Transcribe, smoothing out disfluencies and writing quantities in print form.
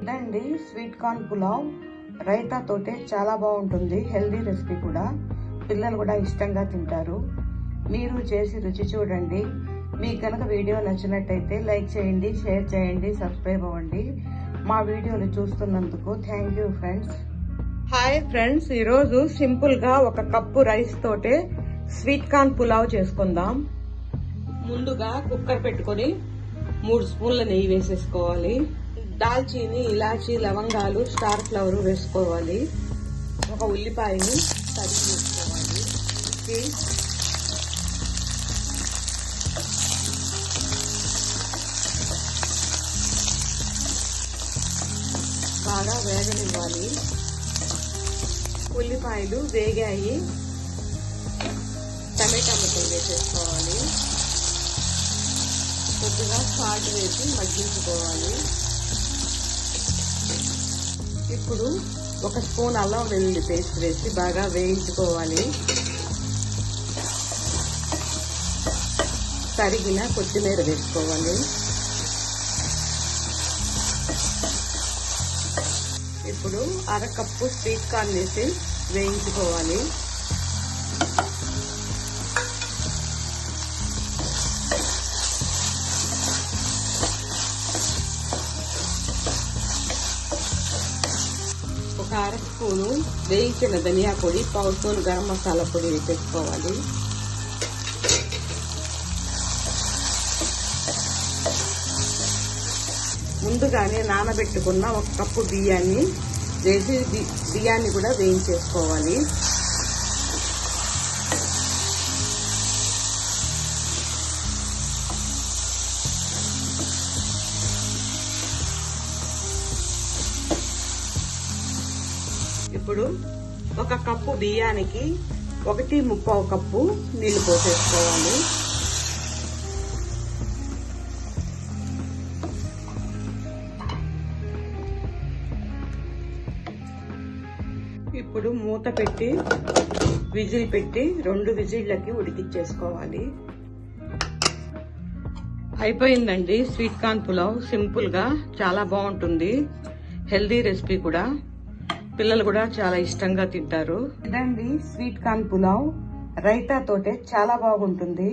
ఇదండి sweet corn pulao. Raita తోటే చాలా బాగుంటుంది. హెల్దీ రెసిపీ కూడా. పిల్లలు కూడా ఇష్టంగా తింటారు. మీరు చేసి రుచి చూడండి. మీకు కనుక వీడియో నచ్చినట్టయితే లైక్ చేయండి, షేర్ చేయండి, సబ్స్క్రైబ్ అవ్వండి. మా వీడియోలు చూస్తున్నందుకు thank you friends. Hi friends, ఈరోజు సింపుల్గా 1 కప్పు రైస్ తోటే స్వీట్ కార్న్ పులావ్ చేసుకుందాం. ముందుగా కుక్కర్ పెట్టుకొని 3 స్పూన్ల నెయ్యి వేసేసుకోవాలి. దాల్చీని, ఇలాచీ, లవంగాలు, స్టార్ ఫ్లవర్ వేసుకోవాలి. 1 ఉల్లిపాయని తరిగి వేసుకోవాలి. బాగా వేగనివ్వాలి. ఉల్లిపాయలు వేగాయి. టమాటా ముక్కలు వేసేసుకోవాలి. కొద్దిగా సాల్ట్ వేసి మగ్గించుకోవాలి. ఇప్పుడు 1 స్పూన్ అల్లం వెల్లుల్లి పేస్ట్ వేసి బాగా వేయించుకోవాలి. తరిగిన కొత్తిమీర వేసుకోవాలి. ఇప్పుడు 1/2 కప్పు స్వీట్ కార్న్ వేసి వేయించుకోవాలి. ఒక 1/2 స్పూను వేయించిన ధనియా పొడి, 1/2 స్పూన్ గరం మసాలా పొడి వేసేసుకోవాలి. ముందుగానే నానబెట్టుకున్న 1 కప్పు బియ్యాన్ని వేసి బియ్యాన్ని కూడా వేయించేసుకోవాలి. ఇప్పుడు 1 కప్పు బియ్యానికి 1.25 కప్పు నీళ్లు పోసేసుకోవాలి. ఇప్పుడు మూత పెట్టి విజిల్ పెట్టి 2 విజిల్లకి ఉడికించేసుకోవాలి. అయిపోయిందండి స్వీట్ కార్న్ పులావ్. సింపుల్ గా చాలా బాగుంటుంది. హెల్దీ రెసిపీ కూడా. పిల్లలు కూడా చాలా ఇష్టంగా తింటారు. ఇదండి స్వీట్ కార్న్ పులావ్. రైతా తోటే చాలా బాగుంటుంది.